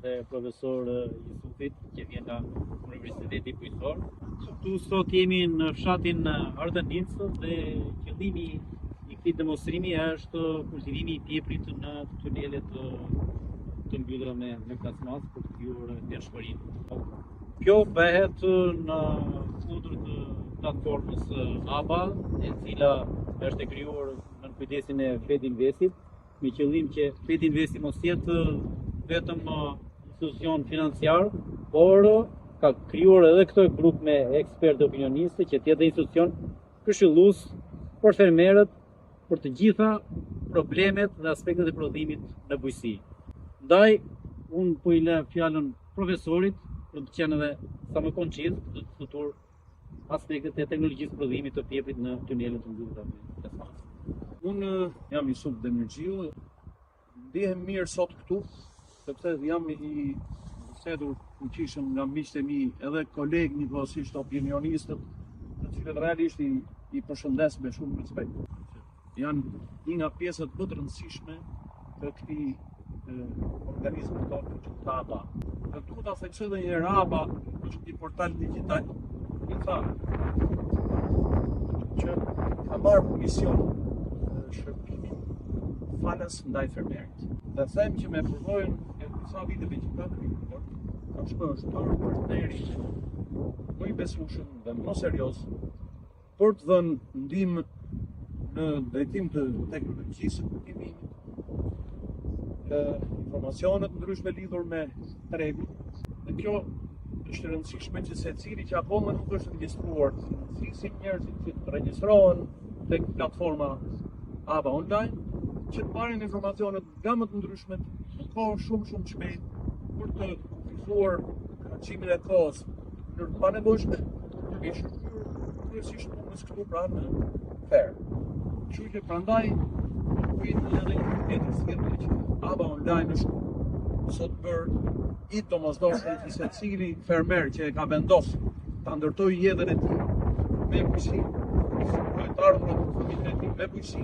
dhe profesor Jusufit që vjen nga Universiteti Bujqësor. Këtu sot jemi në fshatin Ardënicë dhe qëllimi i këtij demonstrimi është kultivimi i pjeprit në tunelet të mbyllura me plasmas për të krijuar ndershmërinë. Kjo bëhet në kundër të platformës ABA, e cila është e krijuar në kujdesin e Fedinvestit, me qëllim që Fedinvesti mos jetë vetëm institucion financiar, por ka krijuar edhe këtë grup me ekspertë opinionistë që të jetë institucion këshillues për fermerët për të gjitha problemet dhe aspektet e prodhimit në bujqësi. Ndaj, unë po i lë fjalën profesorit për të qenë edhe sa më konciz të diskutuar aspektet e teknologjisë prodhimit të pjeprit në tunelet të mbyllura me plasmas. Unë jam Jusuf Demirxhiu, ndihem mirë sot këtu, sepse jam i bisedur fuqishëm nga miqtë e mi, edhe kolegë njëkohësisht opinionistët, të cilët realisht i përshëndes me shumë respekt. Janë një nga pjesët më të rëndësishme të këtij organizmi tonë që është ABA. Dhe duhet ta theksoj edhe një herë, ABA është një portal digital i tharë që ka marrë mision shërbimin falas ndaj fermerit. Dhe them që me përvojën e disa viteve që ka krijuar, ka shpërthyer partneri më i besueshëm dhe më serioz për të dhënë ndihmë në drejtim të teknologjisë së kultivimit, informacione të ndryshme lidhur me tregun. Dhe kjo është e rëndësishme që secili që akoma nuk është regjistruar, si njerëzit që të regjistrohen tek platforma ABA online, që të marrin informacionet nga më të ndryshmet në kohë shumë të shpejtë për të kufizuar krahacimin e kohës në pa nevojshme, duke shkruar kryesisht punës këtu pra në fair. Kështu që prandaj kujt edhe një tjetër thirrje që ABA online është sot bërë i domosdoshëm që secili fermer që e ka vendosur ta ndërtojë jetën e tij me bujqësi, shikoj të ardhurat të familjes e tij me bujqësi,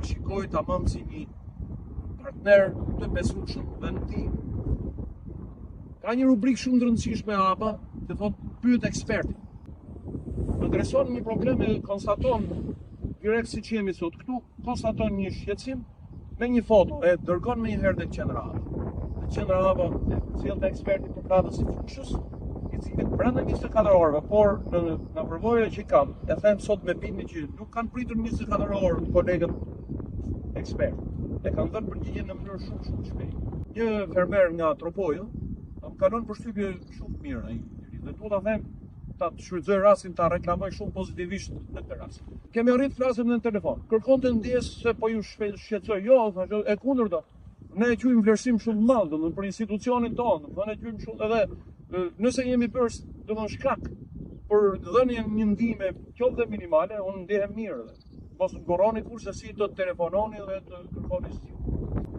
shikoj tamam si një partner të besueshëm dhe në tim. Ka një rubrikë shumë të rëndësishme ABA, që thotë pyet ekspertin. Adreson një problem e konstaton direkt siç jemi sot këtu, konstaton një shqetësim me një foto, e dërgon me një herë tek qendra ABA. Qendra ABA sjell te eksperti për radhës së fushës, i cili brenda 24 orëve, por në përvojën që kam, e them sot me bindje që nuk kanë pritur 24 orë kolegët ekspertë. E kanë dhënë përgjigje në mënyrë shumë të shpejtë. Një fermer nga Tropojo më ka dhënë përshtypje shumë mirë ai. Dhe duhet ta them, ta shfrytëzoj rastin ta reklamoj shumë pozitivisht në këtë rast. Kemi arrit flasim në telefon. Kërkonte ndjes se po ju shqetësoj. Jo, thashë e kundërta. Ne e quajmë vlerësim shumë të madh, domethënë për institucionin tonë, domethënë e quajmë shumë edhe nëse jemi bërë domethënë shkak për dhënien një ndihmë qoftë dhe minimale, unë ndihem mirë edhe. Mos ngurroni kurse si do të telefononi dhe të kërkoni ndihmë.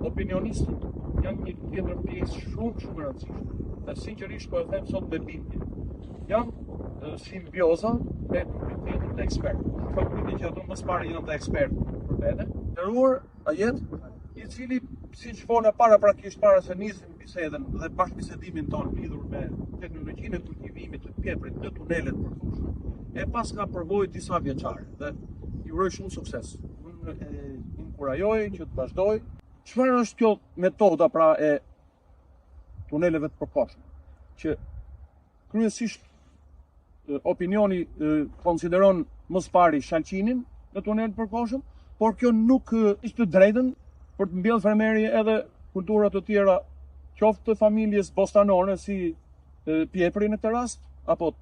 Opinionistët janë një tjetër pjesë shumë e rëndësishme. Dhe sinqerisht po e them sot me bindje. Janë simbioza me të ekspertë. Po kujteni që ato mos parë janë të ekspertë për vete. Ndëruar ajet i cili siç vola praktikisht para se nisim bisedën dhe bashkëbisedimin tonë lidhur me teknologjinë e kultivimit të pjeprit në tunelet përfushme, e pas ka përvojë disa vjeçare dhe ju uroj shumë sukses. Unë e inkurajoj që të vazhdoj. Çfarë është kjo metoda pra e tuneleve të përkohshme? Që kryesisht opinioni konsideron mos pari shalqinin në tunel të përkohshëm, por kjo nuk është të drejtën për të mbjellë fermeri edhe kultura të tjera, qoftë të familjes bostanore si pjepri në këtë rast, apo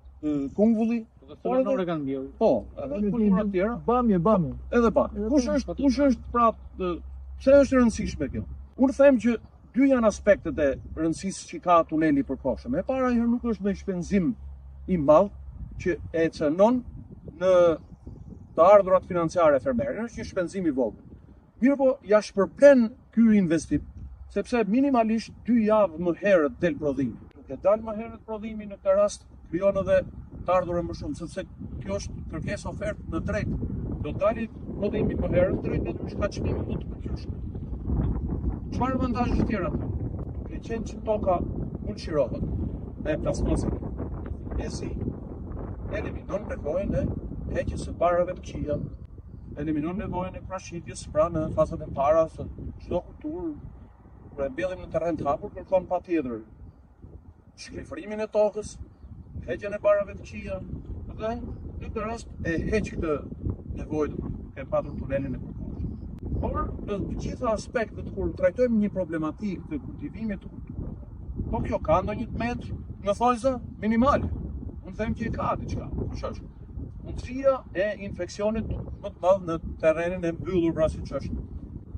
kungulli, Bostanore kanë mbjellë. Po, edhe kultura të tjera. Bamje. Edhe bamje. Kush është pra pse është e rëndësishme kjo? Unë them që dy janë aspektet e rëndësisë që ka tuneli i përkohshëm. E para herë nuk është me shpenzim i madh që e cënon në të ardhurat financiare e fermerit, është një shpenzim i vogël. Mirë po, ja shpërplen ky investim, sepse minimalisht 2 javë më herët del prodhimi. Duke dalë më herët prodhimi në këtë rast, krijon edhe të ardhurën më shumë, sepse kjo është kërkesë ofertë në drejt. Do dalë prodhimi më herët drejt dhe ka çmime më të përqyrshme. Çfarë avantazhe tjera? Duke qenë që toka mulqirohet e plasmasit e zi, eliminon nevojën e heqjes së barave të këqija, eliminon nevojën e prashitjes pra në fazat e para se çdo kulturë kur e mbjellim në terren të hapur kërkon patjetër shkrifërimin e tokës, heqjen e barave të këqija dhe në këtë rast e heq këtë nevojë ke patur tunelin e përkohshëm. Por në të gjitha aspektet kur trajtojmë një problematikë të kultivimit të kulturës, po kjo ka ndonjë metër në thojza minimale. Unë them që ka diçka, kush është? Mundësia e infeksionit më të madh në terrenin e mbyllur pra siç është.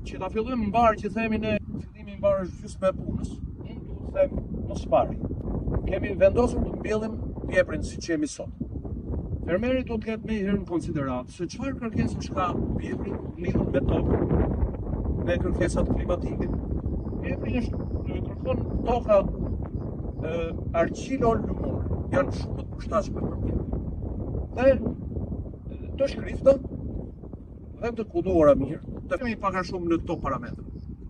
Që ta fillojmë mbar që themi ne fillimi i mbar është gjysmë e punës. Unë duhet të them mos pari. Kemi vendosur të mbjellim vjeprin siç jemi sot. Fermeri do të ketë me herë në konsideratë se çfarë kërkesash ka vjepri lidhur me tokën, me kërkesat klimatike. Vjepri kërkon toka argilo-lumor, janë shumë të përshtatshme për vjeprin. Dhe të shkrifta dhe të koduara mirë, të kemi pak a shumë në këto parametra,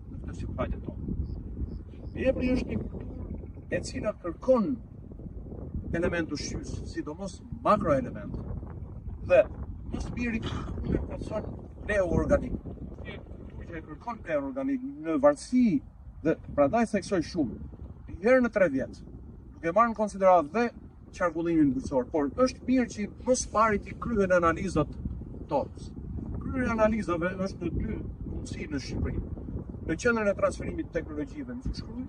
në këtë sipërfaqe tonë. Vjepri është një kulturë e cila kërkon element ushqyes, sidomos makroelement. Dhe mos biri në person pleoorganik. Një kulturë që e kërkon pleoorganik në varësi dhe prandaj theksoj shumë. Një herë në 3 vjet, duke marrë në konsideratë dhe qarkullimin bujqësor, por është mirë që mos pari të kryhen analizat tokës. Kryerja e analizave është në 2 mundësi në Shqipëri. Në qendrën e transferimit të teknologjive në Fushkruj,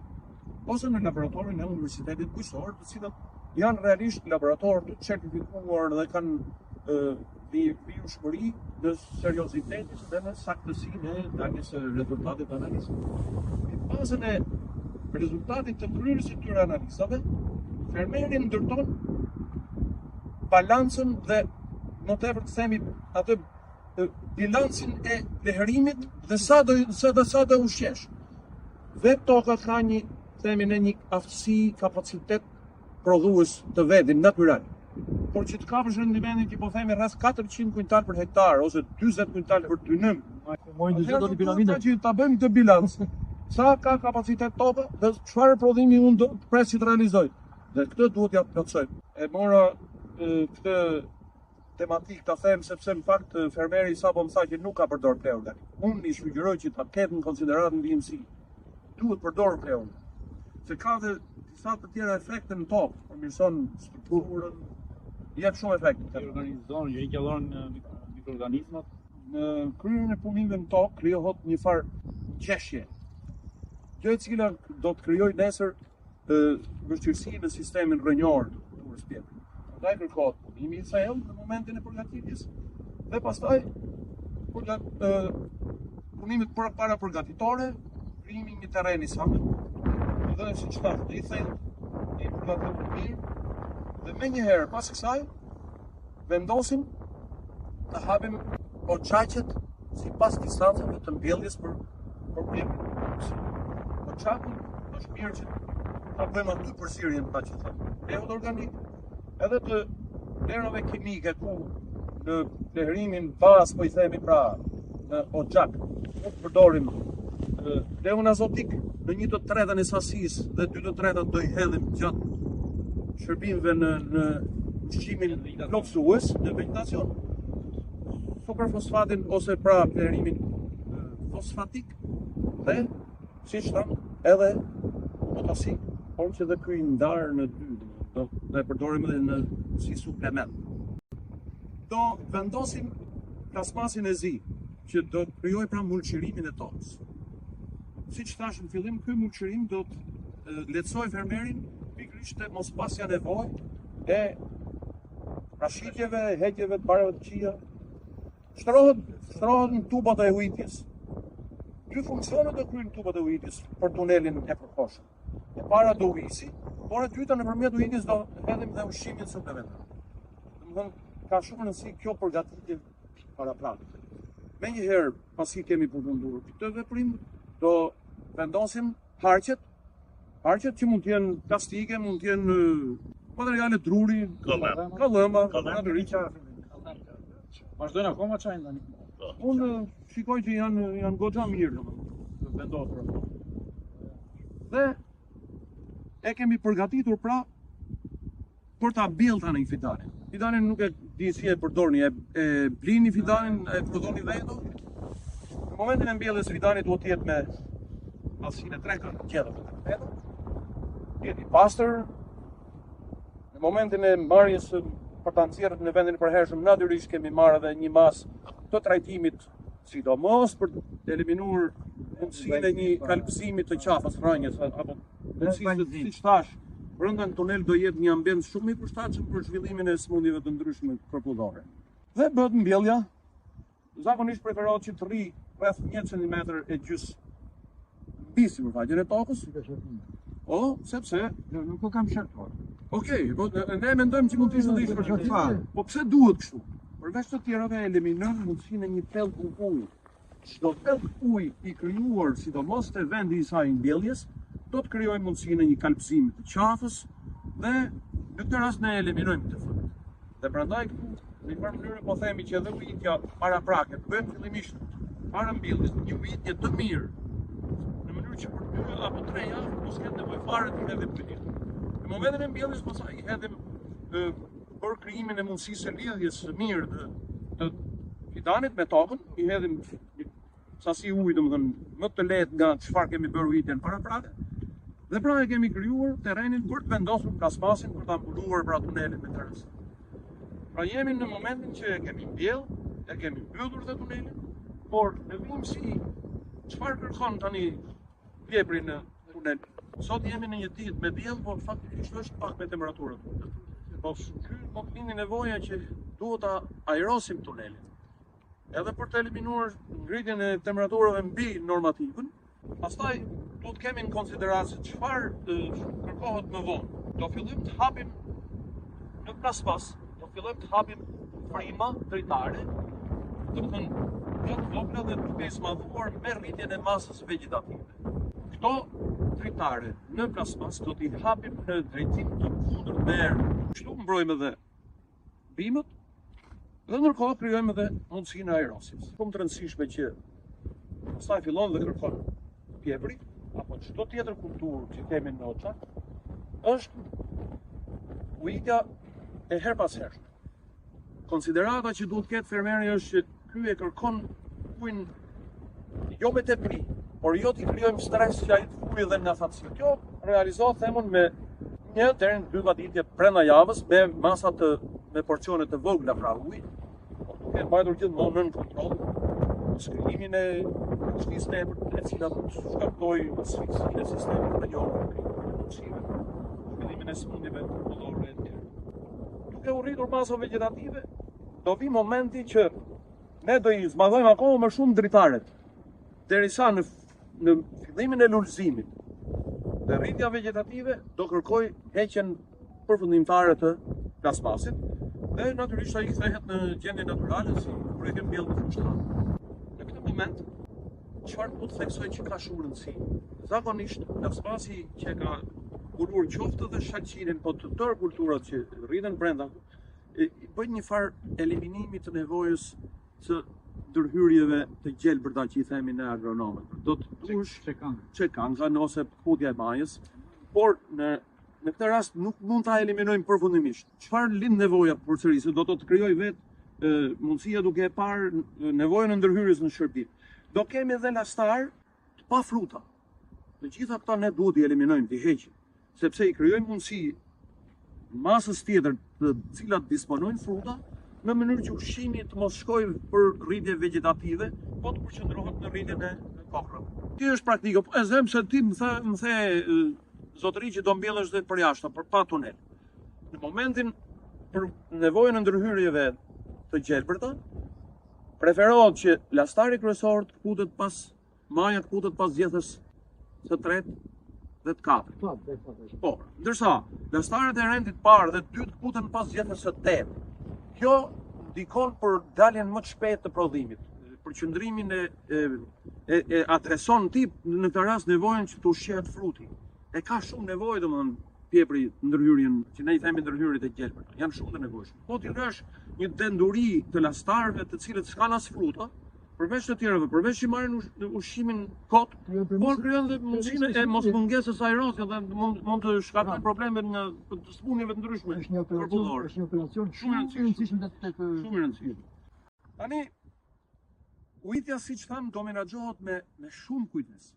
ose në laboratorin e Universitetit Bujqësor, të cilat janë realisht laboratorë të certifikuar dhe kanë vijshmëri në seriozitetin dhe në saktësinë e daljes së rezultatit të analizës. Në bazën e rezultatit të kryerjes së këtyre analizave, fermeri ndërton balancën dhe më tepër të themi atë bilancin e leherimit dhe sa do ushqesh. Dhe toka ka një themi në një aftësi, kapacitet prodhues të vetin natyral. Por që të kapësh rendimentin që po themi rreth 400 kuintal për hektar ose 40 kuintal për dynim, që ta bëjmë këtë bilanc. Sa ka kapacitet toka dhe çfarë prodhimi unë do të pres që të realizoj. Dhe këtë duhet ja plotësoj. E mora këtë tematik ta them sepse në fakt fermeri sapo më tha që nuk ka përdor pleoorganik. Unë i sugjeroj që ta ketë në konsideratë ndihmësi. Duhet përdor pleoorganik. Se ka dhe disa të tjera efekte në tokë, përmirëson strukturën, jep shumë efekte. Organizon, ju i qellon mikroorganizmat. Në kryerjen e punimeve në tokë krijohet një farë qeshje. Kjo e cila do të krijojë nesër vështirësi në sistemin rrënjor të kulturës vjepri. Prandaj kërkohet punimi i thellë në momentin e përgatitjes dhe pastaj punimet para përgatitore, krijimi një terreni sa më dhe siç thash, i thellë, i përgatitur mirë dhe menjëherë pas kësaj vendosim të hapim oçaqet sipas distancave të mbjelljes për vjeprin. Oçaku është mirë që ta bëjmë aty përsirjen pa që thënë. Leut organik edhe të lerave kimike ku në leherimin bazë po i themi pra në oçak nuk përdorim leun azotik në 1/3 e sasisë dhe 2/3 do i hedhim gjatë shërbimeve në ushqimin plotësues në vegetacion. Superfosfatin ose pra leherimin fosfatik dhe siç tham edhe potasik, por që dhe ky ndar në 2 do e përdorim edhe si suplement. Do vendosim plasmasin e zi që do të krijojë pra mulçirimin e tokës. Siç thash në fillim, ky mulçirim do të lehtësojë fermerin pikërisht të mos pasja nevojë e rashitjeve, heqjeve të barave të këqija. Shtrohet në tubat e ujitjes. 2 funksione do kryejnë tubat e ujitjes për tunelin e përkohshëm. E para do ujisi, por e dyta nëpërmjet ujitjes do hedhim dhe ushqimin suplementar. Domethënë ka shumë rëndësi kjo përgatitje parapraktike. Menjëherë pasi kemi përfunduar këtë veprim, do vendosim harqet që mund të jenë plastike, mund të jenë materiale druri, kallëma, riqa. Vazhdojnë akoma çajin tani. Unë shikoj që janë goxha mirë, vendosur. Dhe e kemi përgatitur pra për ta mbjellë tani fidanin. Fidanin nuk e di si e përdorni, e blini fidanin, e përdorni vetë. Në momentin e mbjelljes fidanit duhet të jetë me pastërsinë 3 qetë. Jetë i pastër. Në momentin e marrjes së për ta nxjerrë në vendin e përhershëm, natyrisht kemi marrë edhe një mas të trajtimit, sidomos për të eliminuar mundësinë e një kalpësimi të qafës rrënjës apo mundësisë, siç thash, brenda në tunel do jetë një ambient shumë i përshtatshëm për zhvillimin e sëmundjeve të ndryshme kropullore. Dhe bëhet mbjellja, zakonisht preferohet që të rri rreth 1 cm e gjys mbi sipërfaqen e tokës. O, sepse nuk po kam shërtuar. Okej, ne mendojmë që mund të ishte dhe ishte. Po pse duhet kështu? Përveç të tjerave eliminon mundësinë e një pellku uji. Çdo pellk uji i krijuar sidomos te vendi i saj mbjelljes, do të krijojë mundësinë e një kalpëzimi të qafës dhe në këtë rast ne eliminojmë këtë fakt. Dhe prandaj këtu në një mënyrë po themi që edhe ujitja paraprake bëhet fillimisht para mbjelljes një ujitje të mirë. Në mënyrë që për 2 apo 3 javë mos ketë nevojë fare të hedhim ujin. Në momentin e mbjelljes pastaj hedhim për krijimin e mundësisë së lidhjes së mirë të fidanit me tokën, i hedhim sasi ujë, domethënë më të lehtë nga çfarë kemi bërë ujitjen paraprake. Dhe pra e kemi krijuar terrenin për të vendosur plasmasin për ta mbuluar pra tunelin me terras. Pra jemi në momentin që e kemi mbjell, e kemi mbyllur dhe tunelin, por në vimësi çfarë kërkon tani vjepri në tunel? Sot jemi në një ditë me diell, por faktikisht është pak me temperaturë. Po ky po kemi nevoja që duhet ta ajrosim tunelin. Edhe për të eliminuar ngritjen e temperaturave mbi normativën, pastaj do të kemi në konsideracion çfarë kërkohet më vonë. Do fillojmë të hapim në plasmas, do fillojmë të hapim frima dritare, do të thënë jo të vogla dhe duke i smadhuar me rritjen e masës vegetative. Këto dritare në plasmas do t'i hapim në drejtim të kundërt me erë. Kështu mbrojmë edhe bimët dhe ndërkohë krijojmë edhe mundësinë e aerosimit. Shumë të rëndësishme që pastaj fillon dhe kërkon pjepri apo çdo tjetër kulturë që kemi në oçak, është ujitja e her pas herë. Konsiderata që duhet ketë fermeri është që ky e kërkon ujin jo me tepri, por jo t'i krijojmë stres që ai të fujë dhe nga fatësi. Kjo realizohet themon me 1 deri në 2 vaditje brenda javës me masa me porcione të vogla pra uji, por duke mbajtur gjithmonë nën kontroll skrijimin e vështisë tepër e cila do të shkaktojë asfiksinë e sistemit nervor, zhvillimin e sëmundjeve kropullore e tjera. Duke u rritur masa vegetative, do vi momenti që ne do i zmadhojmë akoma më shumë dritaret, derisa në fillimin e lulëzimit dhe rritja vegetative do kërkoj heqjen përfundimtare të plasmasit dhe natyrisht ai kthehet në gjendje natyrale si kur e kemi mbjellë në fushë. Në këtë moment çfarë do të theksoj që ka shumë rëndësi? Zakonisht plasmasi që ka kulur qoftë dhe shaqqirin, po të tërë kulturat që rriten brenda, bëjnë një farë eliminimi të nevojës së ndërhyrjeve të gjelbërta që i themi ne agronomët. Do të dush çekangan ose hudhja e majës, por në këtë rast nuk mund ta eliminojmë përfundimisht. Çfarë lind nevoja përsërisë? Do të krijoj vetë mundësia duke e parë nevojën e ndërhyrjes në shërbim. Do kemi edhe lastar të pa fruta. Të gjitha këta ne duhet i eliminojmë, t'i heqim, sepse i krijojmë mundësi masës tjetër të cilat disponojnë fruta në mënyrë që ushqimi të mos shkojë për rritje vegetative, po të përqendrohet në rritjen e kokërave. Kjo është praktiko, e them se ti më the zotëri që do mbjellesh dhe për jashtë, për pa tunel. Në momentin për nevojën e ndërhyrjeve të gjelbërta, preferohet që lastari kryesor të kputet pas maja të kputet pas zgjedhjes së tretë dhe të katërt. Po, ndërsa lastaret e rendit parë dhe dytë kputen pas zgjedhjes së tetë. Kjo ndikon për daljen më të shpejtë të prodhimit. Përqendrimin e adreson tip në këtë rast nevojën që të ushqehet fruti. E ka shumë nevojë domethënë pjepri ndërhyrjen, që ne i themi ndërhyrjet e gjelbërta. Janë shumë të nevojshme. Po ti lësh një denduri të lastarëve të cilët s'kan as fruta, përveç të tjerëve, përveç që marrin ushqimin kot, por krijon dhe mundësinë e mosmungesës së aerosit dhe mund të shkaktojë probleme në të smundjeve të ndryshme. Është një operacion shumë i rëndësishëm Shumë i rëndësishëm. Tani ujitja, siç tham, do menaxhohet me shumë kujdes,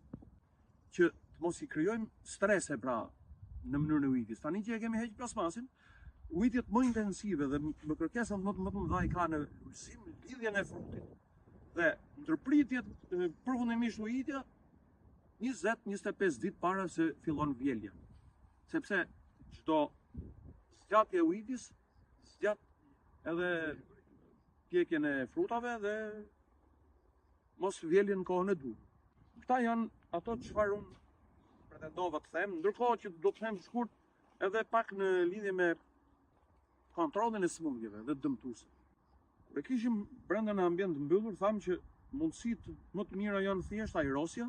që të mos i krijojmë strese pra në mënyrën e ujitjes. Tani që e kemi heq plasmasin, ujitjet më intensive dhe më kërkesat më të mëdha i ka në ulësim lidhjen e frutit. Dhe ndërpritjet përfundimisht ujitja 20-25 ditë para se fillon vjelja. Sepse çdo zgjatje e ujitjes zgjat edhe pjekjen e frutave dhe mos vjeljen në kohën e duhur. Këta janë ato çfarë unë pretendova të them, ndërkohë që do të them shkurt edhe pak në lidhje me kontrollin e smundjeve dhe dëmtuese. Kur kishim brenda në ambient të mbyllur, thamë që mundësitë më të mira janë thjesht aerosja,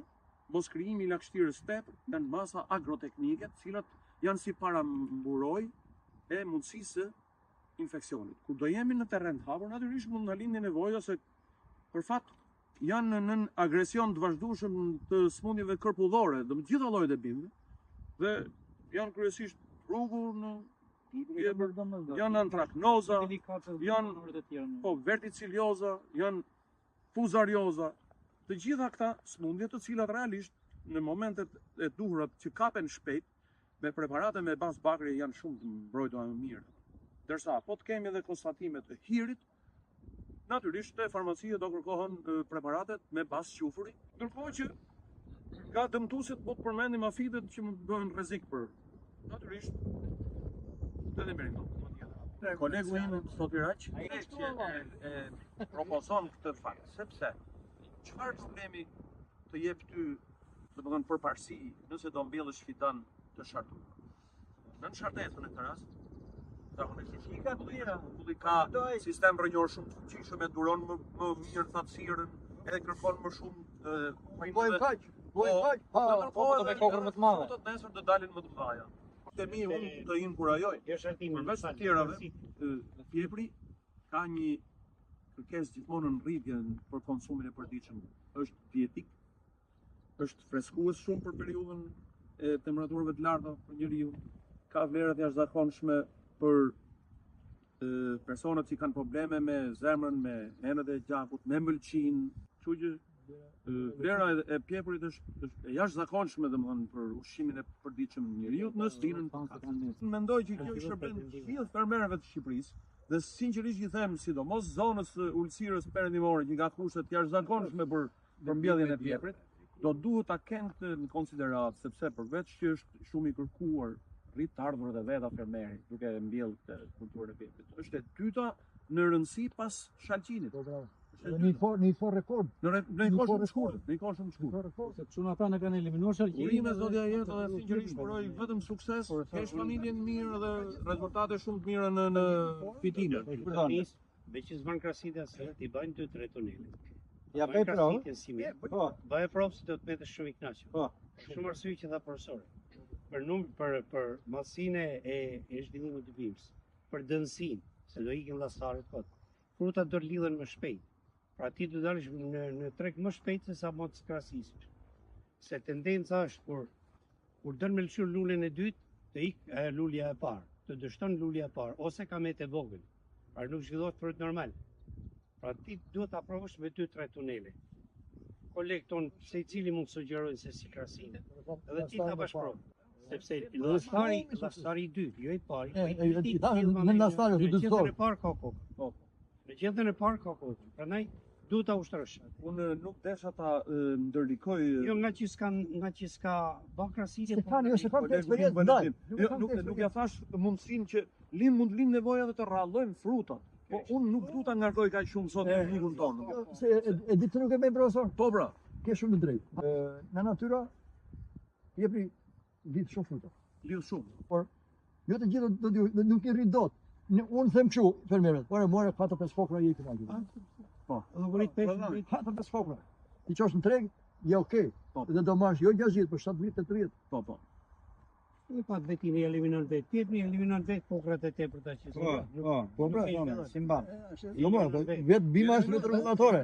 mos krijimi i lagështirës tepër, janë masa agroteknike, të cilat janë si paramburoj e mundësisë së infeksionit. Kur do jemi në terren të hapur, natyrisht mund na lindë nevoja se për fat janë në agresion të vazhdueshëm të smundjeve korpullore, dhe të gjitha llojet e bimëve, dhe janë kryesisht rrugur në janë antraknoza, janë verticilioza, janë fuzarioza, të gjitha këta smundje të cilat realisht në momentet e duhurat që kapen shpejt me preparate me bazë bakri janë shumë të mbrojtura më mirë. Ndërsa po të kemi edhe konstatimet e hirit, natyrisht te farmacia do kërkohen preparatet me bazë qufuri, ndërkohë që ka dëmtuesit po të përmendim afidet që mund të bëhen rrezik për natyrisht edhe meriton. Kolegu im Sotiraq e propozon këtë fakt, sepse çfarë problemi të jep ty, domethënë përparësi, nëse do mbjellësh fitan të shartur. Në shartesën e të rast, kulli ka sistem rrënjor shumë të fuqishëm, e duron më mirë thatësirën, edhe kërkon më shumë Bojmë kaq, do me kokër më të madhe. Frutat nesër të dalin më të mëdha. Temi unë të inkurajoj. Përveç të tjerave, pjepri ka një kërkesë gjithmonë në rritje për konsumin e përditshëm. Është dietik, është freskues shumë për periudhën e temperaturave të larta për njeriu. Ka vlera të jashtëzakonshme për personat që kanë probleme me zemrën, me enët e gjakut, me mbëlqinë. Kështu që vlera e pjeprit është e jashtëzakonshme domethënë për ushqimin e përditshëm të njeriu në stilin tonë. Mendoj që kjo i shërben gjithë fermerëve të Shqipërisë dhe sinqerisht i them, sidomos zonës së ulësirës perëndimore që nga kushtet të jashtëzakonshme për mbjelljen e pjeprit, do duhet ta kenë në konsideratë, sepse përveç që është shumë i kërkuar rrit të ardhurët e veta fermerit duke mbjellë këtë kulturën e pjeprit. Është e dyta në rëndësi pas shalqinit. Një for rekord. Në një kohë shumë të shkurtër. Se çuna ata në kanë eliminuar shalqimin. Urime zotja jetë dhe sinqerisht uroj vetëm sukses, kesh familjen mirë dhe rezultate shumë të mira në fitime. Me që s'ban krasitja se t'i bajnë 2-3 tunele. Ja bëj provë. Bëj provë se do të metesh shumë i kënaqur. Shumë arsye që dha profesori. Për masinë e zhvillimit të bimës, për dënsinë, se do ikin llastaret kot. Frutat do të lidhen më shpejt. Pra ti do dalësh në treg më shpejt se sa mos krahasisësh. Se tendenca është kur dën me lëshur lulen e dytë, të ikë lulja e parë, të dështon lulja e parë, ose ka metë e vogël. Pra nuk zhvillohet frut normal. Pra ti duhet ta provosh me 2-3 tunele. Kolegët tonë secili mund të sugjerojnë se si krahasinë, edhe ti ta bash provë. Sepse llastari i dytë, jo i parë. Në llastari do të thotë. Në parë ka kokë. Në gjendën e parë ka kokë. Prandaj duhet ta ushtrosh. Unë nuk desha ta ndërlikoj. Jo nga që s'ka bën krahasitje. Se kanë eksperiencë ndaj. Nuk ja thash mundësinë që mund lind nevoja dhe të rrallojmë frutat. Po unë nuk du ta ngarkoj kaq shumë sot në mikun tonë. Se e ditë nuk e bëj profesor. Po pra, Ke shumë të drejtë. Në natyra jepri lidh shumë fruta. lidh shumë. Por jo të gjithë nuk i rrit dot. Unë them kështu fermerët, por e morë 4-5 kokra i këtu. Po. Edhe vrit 4-5 kokra. Ti çosh në treg, je okay. Dhe do marrësh jo 60, por 70-80. Po. Në pat vetin e eliminon vetë, pjepri eliminon vetë kokrat e tepërta që Po, pra, si mban. Jo më, vetë bima është vetë rregullatore.